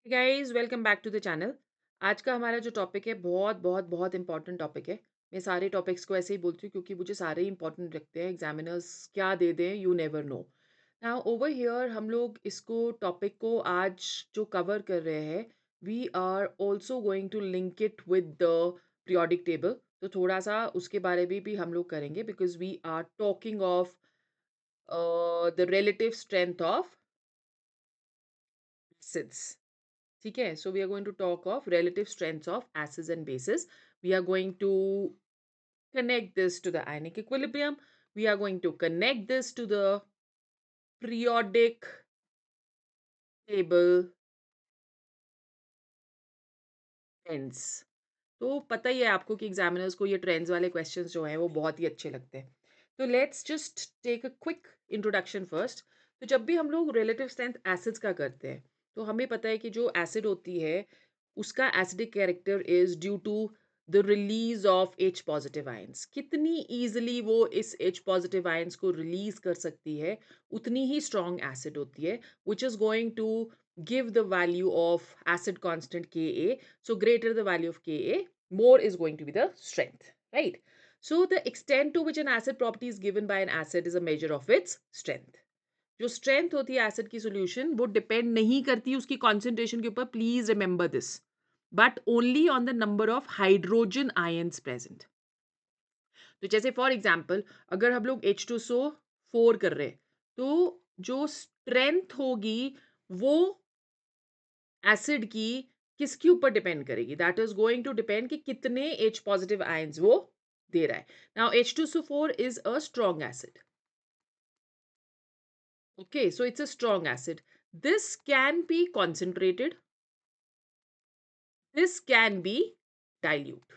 Guys welcome back to the channel. आज का हमारा जो टॉपिक है बहुत बहुत बहुत इंपॉर्टेंट टॉपिक है। मैं सारे टॉपिक्स को ऐसे ही बोलती हूँ क्योंकि मुझे सारे ही इंपॉर्टेंट लगते हैं। एग्जामिनर्स क्या दे दें you never know. Now over here हम लोग इसको टॉपिक को आज जो कवर कर रहे हैं we are also going to link it with the periodic table. तो थोड़ा सा उसके बारे में भी हम लोग करेंगे because we are talking of the relative strength of acids. ठीक है, so we are going to talk of relative strengths of acids and bases. We are going to connect this to the ionic equilibrium. We are going to connect this to the periodic table trends. तो पता ही है आपको कि examiners को ये trends वाले questions जो हैं वो बहुत ही अच्छे लगते हैं। तो let's just take a quick introduction first. तो जब भी हम लोग रिलेटिव स्ट्रेंथ एसिड्स का करते हैं तो हमें पता है कि जो एसिड होती है उसका acidic character is due to the release of H positive ions. कितनी ईजिली वो इस H पॉजिटिव आयंस को रिलीज कर सकती है उतनी ही स्ट्रॉन्ग एसिड होती है which is going to give the value of acid constant Ka. So greater the value of Ka, more is going to be the strength, right? So the extent to which an acid property is given by an acid is a measure of its strength. जो strength होती है acid की solution वो depend नहीं करती उसकी concentration के ऊपर, please remember this, but only on the number of hydrogen ions present. तो जैसे फॉर एग्जाम्पल अगर हम लोग H2SO4 कर रहे हैं तो जो स्ट्रेंथ होगी वो एसिड की किसके ऊपर डिपेंड करेगी, that is going to depend कि कितने H पॉजिटिव आयंस वो दे रहा है। Now H2SO4 is a strong acid. Okay, so it's a strong acid. This can be concentrated. This can be dilute.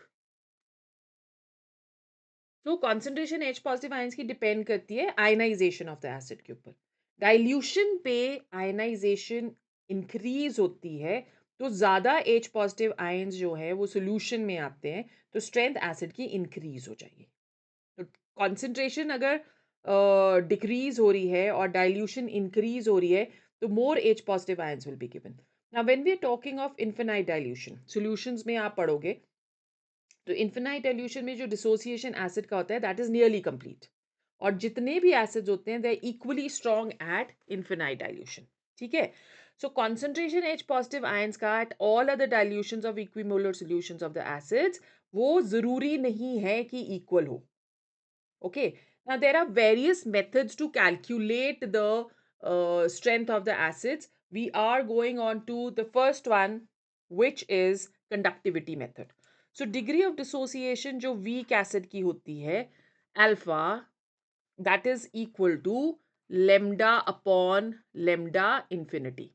तो कॉन्सेंट्रेशन H पॉजिटिव आयंस की depend करती है आयनाइजेशन ऑफ द एसिड के ऊपर। डाइल्यूशन पे आयनाइजेशन इंक्रीज होती है तो ज़्यादा H पॉजिटिव आयंस जो है वो सोल्यूशन में आते हैं तो स्ट्रेंथ एसिड की इंक्रीज हो जाएगी। तो कॉन्सेंट्रेशन अगर डिक्रीज हो रही है और डाइल्यूशन इंक्रीज हो रही है तो more H positive ions will be given. Now when we are talking of infinite dilution solutions में आप पढ़ोगे तो इनफिनाइट डाइल्यूशन में जो डिसोसिएशन एसिड का होता है दैट इज नियरली कंप्लीट, और जितने भी एसिड्स होते हैं they are equally strong at infinite dilution. ठीक है, so concentration H positive ions का at all other dilutions of equimolar solutions of the acids वो जरूरी नहीं है कि इक्वल हो। Okay, now there are various methods to calculate the strength of the acids. We are going on to the first one, which is conductivity method. So degree of dissociation जो weak acid की होती है alpha, that is equal to lambda upon lambda infinity.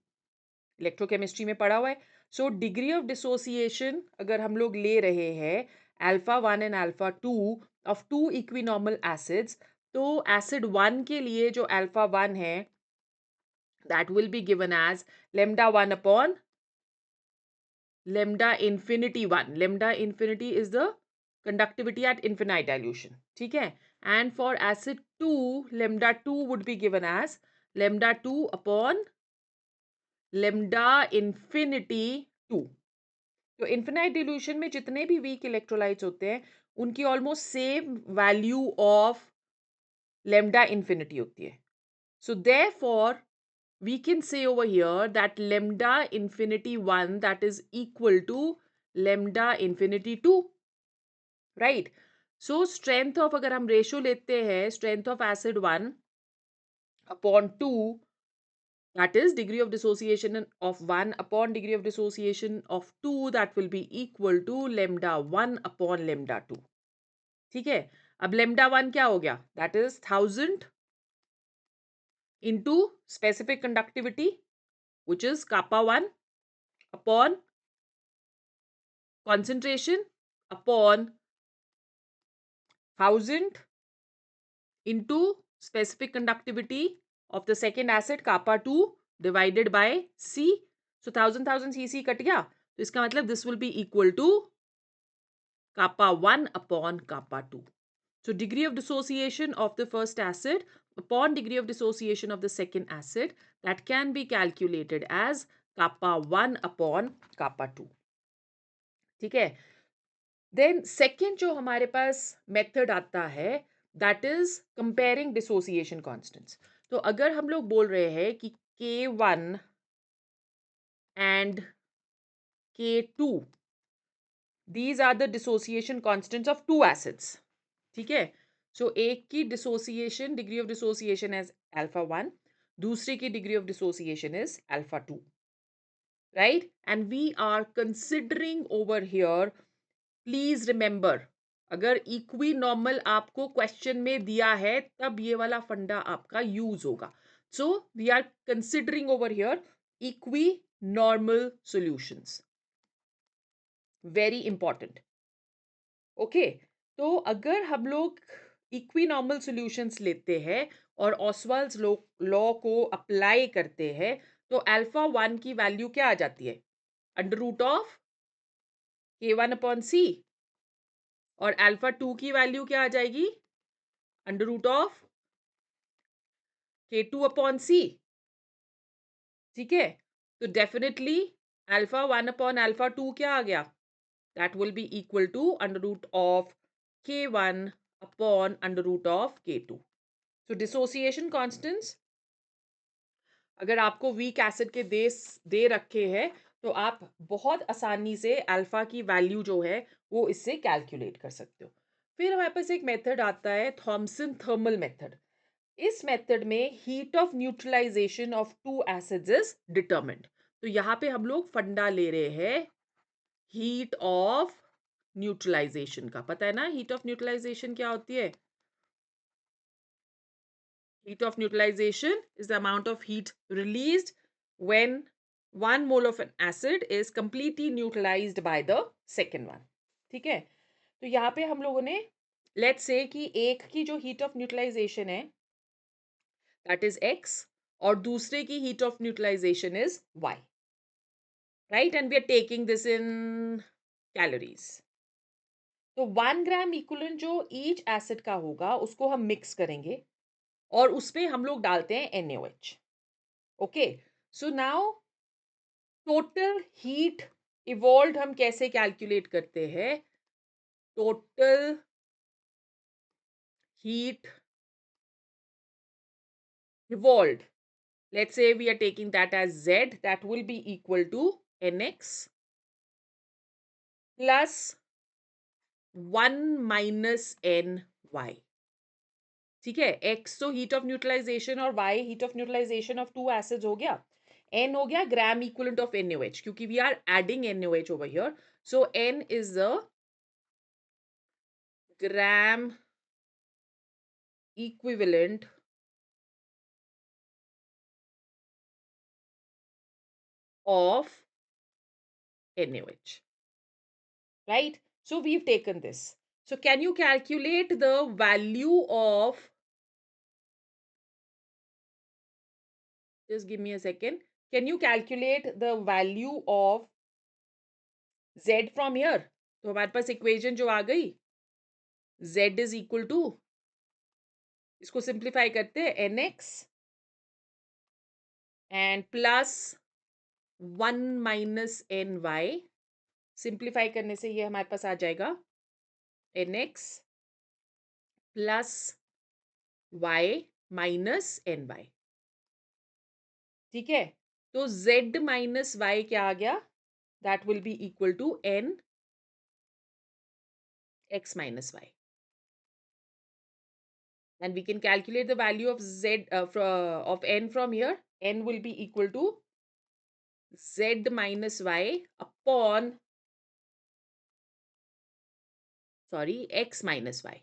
Electrochemistry में पढ़ा हुआ है। So degree of dissociation अगर हम लोग ले रहे हैं alpha 1 and alpha 2 of two equinormal acids, तो एसिड 1 के लिए जो अल्फा 1 है that will be given as lambda 1 upon lambda infinity 1। Lambda infinity is the conductivity at infinite dilution. ठीक है, and for acid 2 lambda 2 would be given as lambda 2 upon lambda infinity 2। तो infinite dilution में जितने भी weak electrolytes होते हैं उनकी almost same value of lambda infinity होती है। So therefore we can say over here that lambda infinity 1 that is equal to lambda infinity 2, right? So strength of अगर हम रेशियो लेते हैं strength of acid 1 upon 2, that is degree of dissociation of 1 upon degree of dissociation of 2, that will be equal to lambda 1 upon lambda 2। ठीक है, अब lambda 1 क्या हो गया, that is 1000 into specific conductivity which is kappa 1 upon concentration upon 1000 into specific conductivity of the second acid kappa 2 divided by C. So 1000 cc cut गया तो इसका मतलब this will be equal to kappa 1 upon kappa 2. So degree of dissociation of the first acid upon degree of dissociation of the second acid, that can be calculated as kappa 1 upon kappa 2. ठीक है. Then second जो हमारे पास method आता है that is comparing dissociation constants. तो अगर हम लोग बोल रहे हैं कि K1 and K2 these are the dissociation constants of two acids. ठीक है. सो एक की dissociation degree of dissociation is alpha 1, दूसरे की degree of dissociation is alpha 2, right. And we are considering over here, please remember, अगर equinormal आपको question में दिया है तब ये वाला फंडा आपका यूज होगा. So we are considering over here equinormal solutions, very important. Okay. तो अगर हम लोग इक्विनॉर्मल सॉल्यूशंस लेते हैं और ऑसवाल्ड्स लॉ को अप्लाई करते हैं तो अल्फा 1 की वैल्यू क्या आ जाती है? Under root of K1 upon C. और अल्फा 2 की वैल्यू क्या आ जाएगी? Under root of K2 upon C. ठीक है. तो डेफिनेटली अल्फा 1 अपॉन अल्फा 2 क्या आ गया? That will be equal to under root of K1 upon under root of K2. तो डिसोसिएशन कांस्टेंट्स अगर आपको वीक एसिड के दे रखे हैं तो आप बहुत आसानी से अल्फा की वैल्यू जो है वो इससे कैलकुलेट कर सकते हो. फिर हमारे पास एक मेथड आता है थॉमसन थर्मल मेथड. इस मेथड में heat of neutralisation of two acids is determined. तो यहाँ पे हम लोग फंडा ले रहे हैं हीट ऑफ न्यूट्रलाइजेशन का. पता है ना हीट ऑफ न्यूट्रलाइजेशन क्या होती है? Heat of neutralization is the amount of heat released when 1 mole of an acid is completely neutralized by the second one. ठीक है. तो यहाँ पे हम लोगों ने let's say कि एक की जो heat of neutralization है that is X और दूसरे की heat of neutralization is Y, right? And we are taking this in calories. तो 1 ग्राम इक्विवेलेंट जो ईच एसिड का होगा उसको हम मिक्स करेंगे और उसमें हम लोग डालते हैं NaOH. Okay. So now total heat evolve हम कैसे कैलकुलेट करते हैं? Total heat evolve, let's say we are taking that as Z, that will be equal to NX plus 1 minus NY. ठीक है. X तो हीट ऑफ न्यूट्रलाइजेशन और Y heat of neutralisation of two acids हो गया. N हो गया gram equivalent of NaOH क्योंकि we are adding NaOH over here. So N is the gram equivalent of NaOH, right? So we've taken this. So can you calculate the value of, just give me a second. Can you calculate the value of Z from here? तो हमारे पास equation जो आ गई Z is equal to, इसको simplify करते हैं NX and plus 1 minus NY. Simplify करने से ये हमारे पास आ जाएगा NX plus Y minus NY. ठीक है. तो Z माइनस Y क्या आ गया? That will be equal to N X minus Y. And we can calculate the value of Z of N from here. N will be equal to Z minus Y upon, sorry, X minus Y.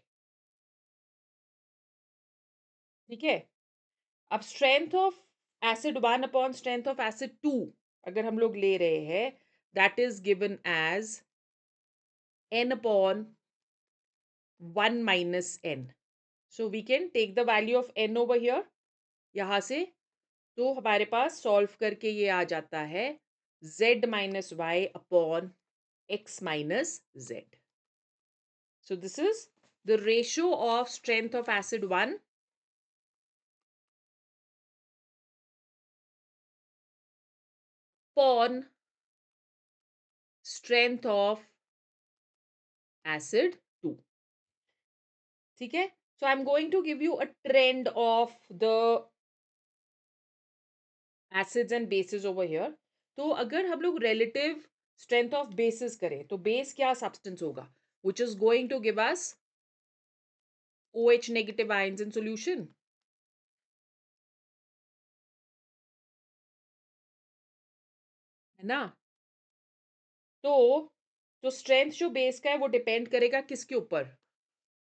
ठीक है. अब strength of acid 1 upon strength of acid 2 अगर हम लोग ले रहे हैं that is given as N upon 1 minus N. So we can take the value of N over here. यहाँ से तो हमारे पास सॉल्व करके ये आ जाता है Z minus Y upon X minus Z. So this is the ratio of strength of acid 1 upon strength of acid 2. ठीक है? So I'm going to give you a trend of the acids and bases over here. तो अगर हम लोग relative strength of bases करें तो base क्या substance होगा? Which is going to give us OH negative ions in solution. है ना? तो स्ट्रेंथ जो बेस का है वो डिपेंड करेगा किसके ऊपर?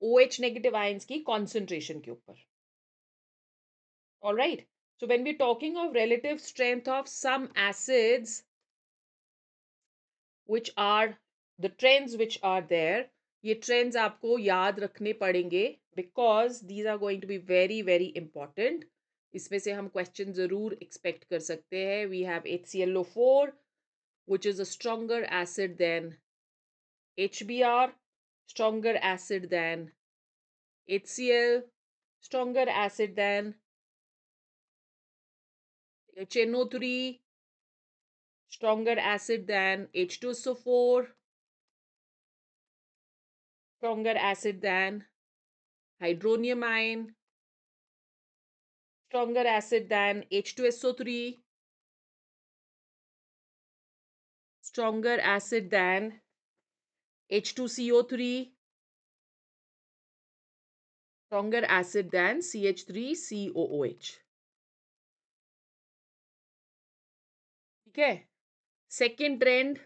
OH नेगेटिव आयंस की कॉन्सेंट्रेशन के ऊपर. Alright. So when we're talking of relative strength of some acids, which are the trends which are there, ये trends आपको याद रखने पड़ेंगे because these are going to be very very important. इसमें से हम question जरूर expect कर सकते हैं. We have HClO4, which is a stronger acid than HBr, stronger acid than HCl, stronger acid than HNO3, stronger acid than H2SO4, stronger acid than hydronium ion, stronger acid than H2SO3, stronger acid than H2CO3, stronger acid than CH3COOH. ठीक है? Second trend,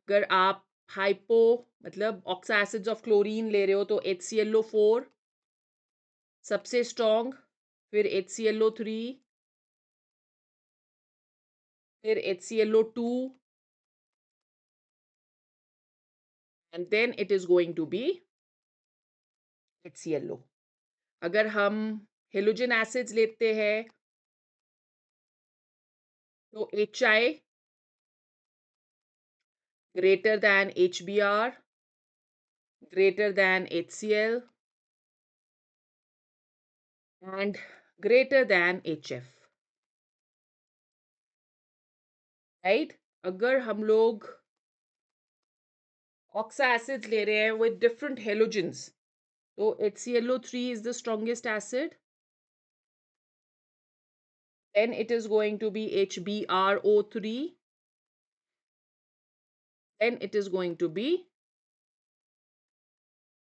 अगर आप hypo मतलब ऑक्सा acids of chlorine ले रहे हो तो HClO4 सबसे स्ट्रॉन्ग, फिर HClO3, फिर HClO2, and then it is going to be HClO. अगर हम हेलोजन एसिड्स लेते हैं तो HI greater than HBr, greater than HCl, and greater than HF. Right? अगर हम लोग ऑक्सा एसिड्स ले रहे हैं विद डिफरेंट हेलोजेंस तो HClO3 is the strongest acid. Then it is going to be HBrO3. Then it is going to be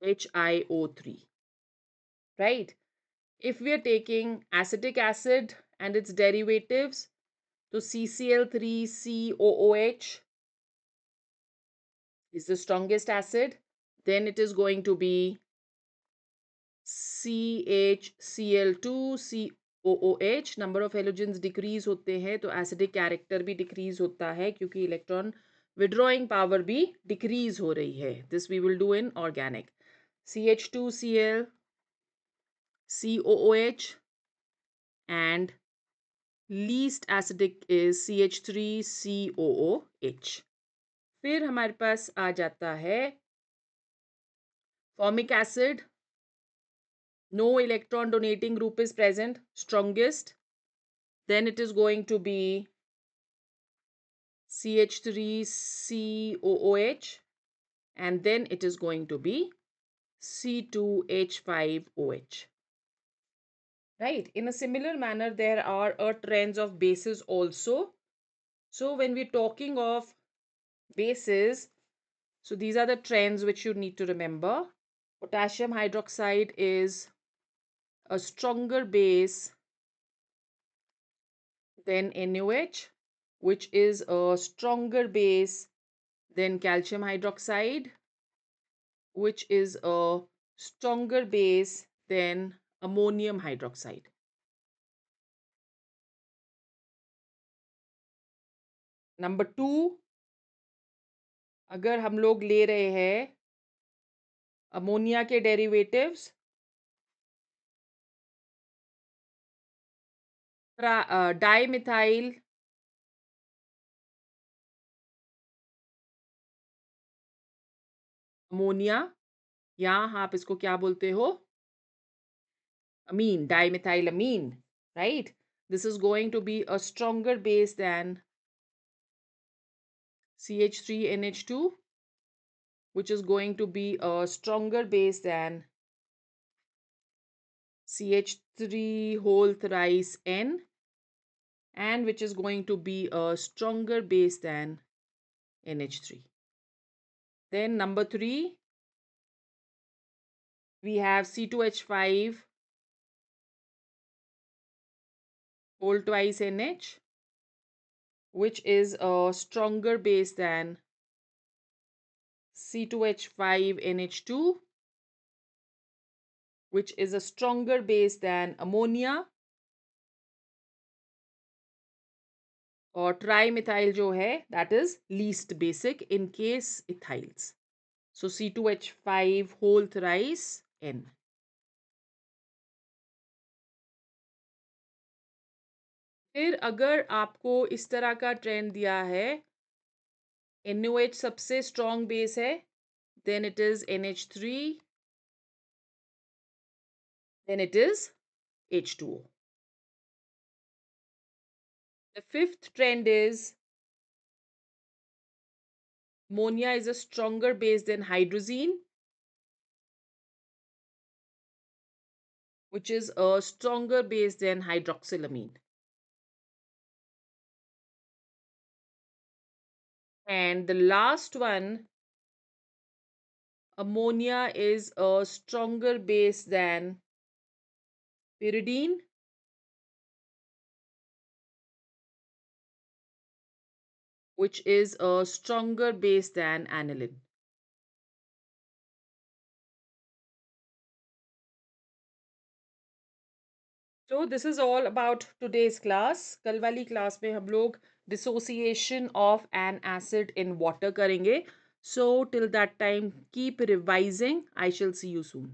HiO3. Right? If we are taking acetic acid and its derivatives, so CCl3COOH is the strongest acid. Then it is going to be CHCl2COOH. Number of halogens decrease होते हैं तो acidic character भी decrease होता है क्योंकि electron withdrawing power भी decrease हो रही है. This we will do in organic. CH2Cl COOH and least acidic is CH3COOH. फिर हमारे पास आ जाता है formic acid. No electron donating group is present, strongest. Then it is going to be CH3COOH and then it is going to be C2H5OH. Right? In a similar manner, there are trends of bases also. So when we're talking of bases, so these are the trends which you need to remember. Potassium hydroxide is a stronger base than NaOH, which is a stronger base than calcium hydroxide, which is a stronger base than ammonium hydroxide. Number 2, अगर हम लोग ले रहे हैं ammonia के derivatives dimethyl ammonia या आप इसको क्या बोलते हो? Amine, dimethyl amine, right? This is going to be a stronger base than CH3NH2, which is going to be a stronger base than CH3 whole thrice N, and which is going to be a stronger base than NH3. Then number 3, we have C2H5 whole twice NH, which is a stronger base than C2H5NH2, which is a stronger base than ammonia, और trimethyl जो है that is least basic in case ethyls. So C2H5 whole thrice N. फिर अगर आपको इस तरह का trend दिया है, NOH सबसे स्ट्रॉन्ग बेस है, then it is NH3, then it is H2O. The fifth trend is ammonia is a stronger base than hydrazine, which is a stronger base than hydroxylamine. And the last one, ammonia is a stronger base than pyridine, which is a stronger base than aniline. So this is all about today's class. कल वाली class में हम लोग dissociation of an acid in water करेंगे. So till that time, keep revising. I shall see you soon.